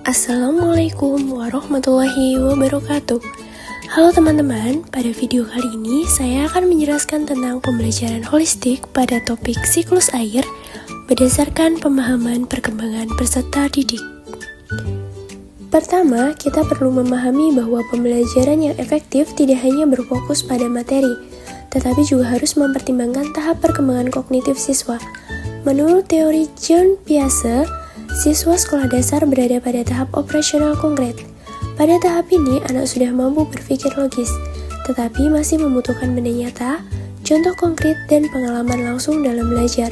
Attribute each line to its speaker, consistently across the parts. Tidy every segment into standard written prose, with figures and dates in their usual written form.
Speaker 1: Assalamualaikum warahmatullahi wabarakatuh. Halo teman-teman, pada video kali ini saya akan menjelaskan tentang pembelajaran holistik pada topik siklus air berdasarkan pemahaman perkembangan peserta didik. Pertama, kita perlu memahami bahwa pembelajaran yang efektif tidak hanya berfokus pada materi, tetapi juga harus mempertimbangkan tahap perkembangan kognitif siswa. Menurut teori John Piaget, siswa sekolah dasar berada pada tahap operasional konkret. Pada tahap ini, anak sudah mampu berpikir logis, tetapi masih membutuhkan benda nyata, contoh konkret, dan pengalaman langsung dalam belajar.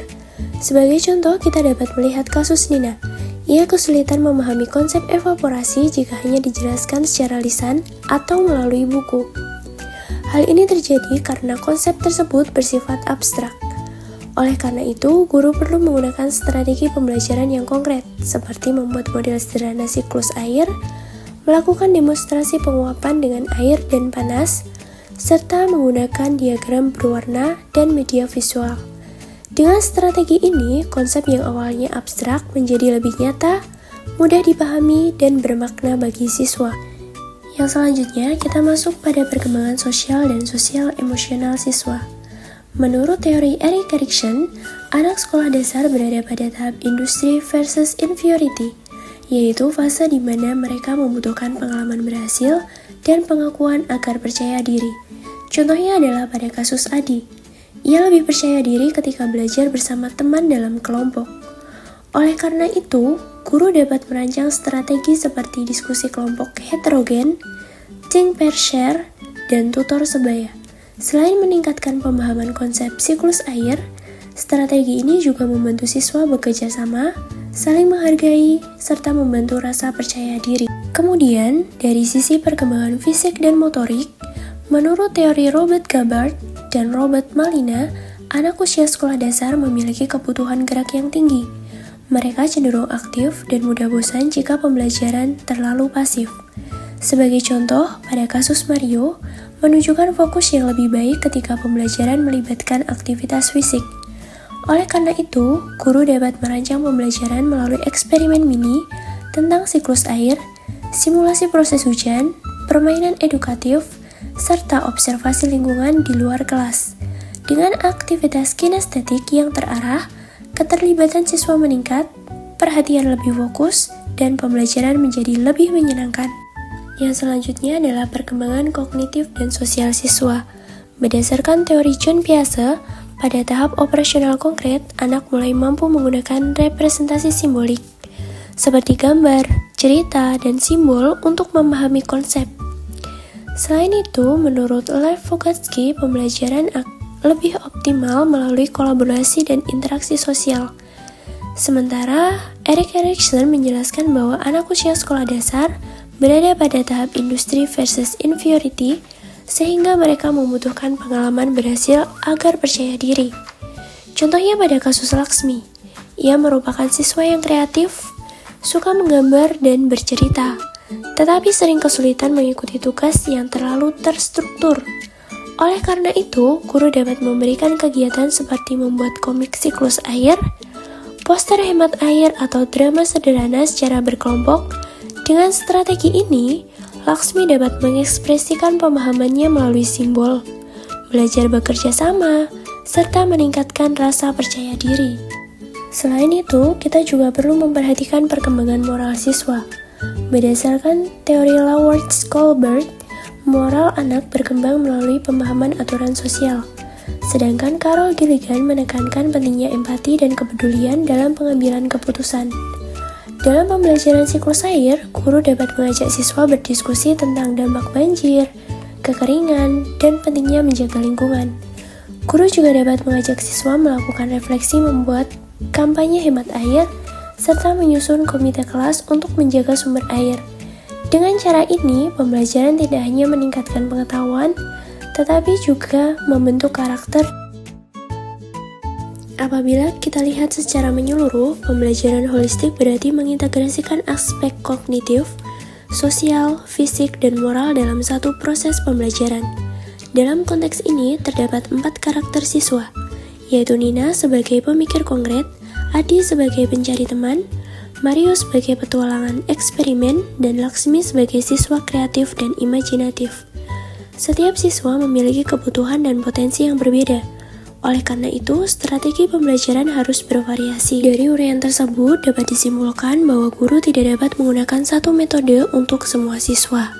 Speaker 1: Sebagai contoh, kita dapat melihat kasus Nina. Ia kesulitan memahami konsep evaporasi jika hanya dijelaskan secara lisan atau melalui buku. Hal ini terjadi karena konsep tersebut bersifat abstrak. Oleh karena itu, guru perlu menggunakan strategi pembelajaran yang konkret, seperti membuat model sederhana siklus air, melakukan demonstrasi penguapan dengan air dan panas, serta menggunakan diagram berwarna dan media visual. Dengan strategi ini, konsep yang awalnya abstrak menjadi lebih nyata, mudah dipahami, dan bermakna bagi siswa. Yang selanjutnya, kita masuk pada perkembangan sosial dan sosial emosional siswa. Menurut teori Erik Erikson, anak sekolah dasar berada pada tahap industri versus inferiority, yaitu fase di mana mereka membutuhkan pengalaman berhasil dan pengakuan agar percaya diri. Contohnya adalah pada kasus Adi. Ia lebih percaya diri ketika belajar bersama teman dalam kelompok. Oleh karena itu, guru dapat merancang strategi seperti diskusi kelompok heterogen, think pair share, dan tutor sebaya. Selain meningkatkan pemahaman konsep siklus air, strategi ini juga membantu siswa bekerja sama, saling menghargai, serta membantu rasa percaya diri. Kemudian, dari sisi perkembangan fisik dan motorik, menurut teori Robert Gabbard dan Robert Malina, anak usia sekolah dasar memiliki kebutuhan gerak yang tinggi. Mereka cenderung aktif dan mudah bosan jika pembelajaran terlalu pasif. Sebagai contoh, pada kasus Mario, menunjukkan fokus yang lebih baik ketika pembelajaran melibatkan aktivitas fisik. Oleh karena itu, guru dapat merancang pembelajaran melalui eksperimen mini tentang siklus air, simulasi proses hujan, permainan edukatif, serta observasi lingkungan di luar kelas. Dengan aktivitas kinestetik yang terarah, keterlibatan siswa meningkat, perhatian lebih fokus, dan pembelajaran menjadi lebih menyenangkan. Yang selanjutnya adalah perkembangan kognitif dan sosial siswa. Berdasarkan teori John Piaget, pada tahap operasional konkret, anak mulai mampu menggunakan representasi simbolik, seperti gambar, cerita, dan simbol untuk memahami konsep. Selain itu, menurut Lev Vygotsky, pembelajaran lebih optimal melalui kolaborasi dan interaksi sosial. Sementara, Erik Erikson menjelaskan bahwa anak usia sekolah dasar berada pada tahap industri versus inferiority, sehingga mereka membutuhkan pengalaman berhasil agar percaya diri. Contohnya pada kasus Laksmi, ia merupakan siswa yang kreatif, suka menggambar dan bercerita, tetapi sering kesulitan mengikuti tugas yang terlalu terstruktur. Oleh karena itu, guru dapat memberikan kegiatan seperti membuat komik siklus air, poster hemat air, atau drama sederhana secara berkelompok. Dengan strategi ini, Laksmi dapat mengekspresikan pemahamannya melalui simbol, belajar bekerja sama, serta meningkatkan rasa percaya diri. Selain itu, kita juga perlu memperhatikan perkembangan moral siswa. Berdasarkan teori Lawartz-Kohlberg, moral anak berkembang melalui pemahaman aturan sosial. Sedangkan Carol Gilligan menekankan pentingnya empati dan kepedulian dalam pengambilan keputusan. Dalam pembelajaran siklus air, guru dapat mengajak siswa berdiskusi tentang dampak banjir, kekeringan, dan pentingnya menjaga lingkungan. Guru juga dapat mengajak siswa melakukan refleksi membuat kampanye hemat air, serta menyusun komite kelas untuk menjaga sumber air. Dengan cara ini, pembelajaran tidak hanya meningkatkan pengetahuan, tetapi juga membentuk karakter. Apabila kita lihat secara menyeluruh, pembelajaran holistik berarti mengintegrasikan aspek kognitif, sosial, fisik, dan moral dalam satu proses pembelajaran. Dalam konteks ini, terdapat 4 karakter siswa, yaitu Nina sebagai pemikir konkret, Adi sebagai pencari teman, Mario sebagai petualangan eksperimen, dan Laksmi sebagai siswa kreatif dan imajinatif. Setiap siswa memiliki kebutuhan dan potensi yang berbeda. Oleh karena itu, strategi pembelajaran harus bervariasi. Dari uraian tersebut dapat disimpulkan bahwa guru tidak dapat menggunakan satu metode untuk semua siswa.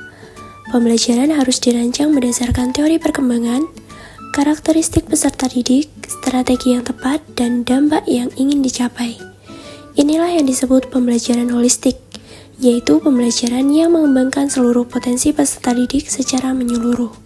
Speaker 1: Pembelajaran harus dirancang berdasarkan teori perkembangan, karakteristik peserta didik, strategi yang tepat, dan dampak yang ingin dicapai. Inilah yang disebut pembelajaran holistik, yaitu pembelajaran yang mengembangkan seluruh potensi peserta didik secara menyeluruh.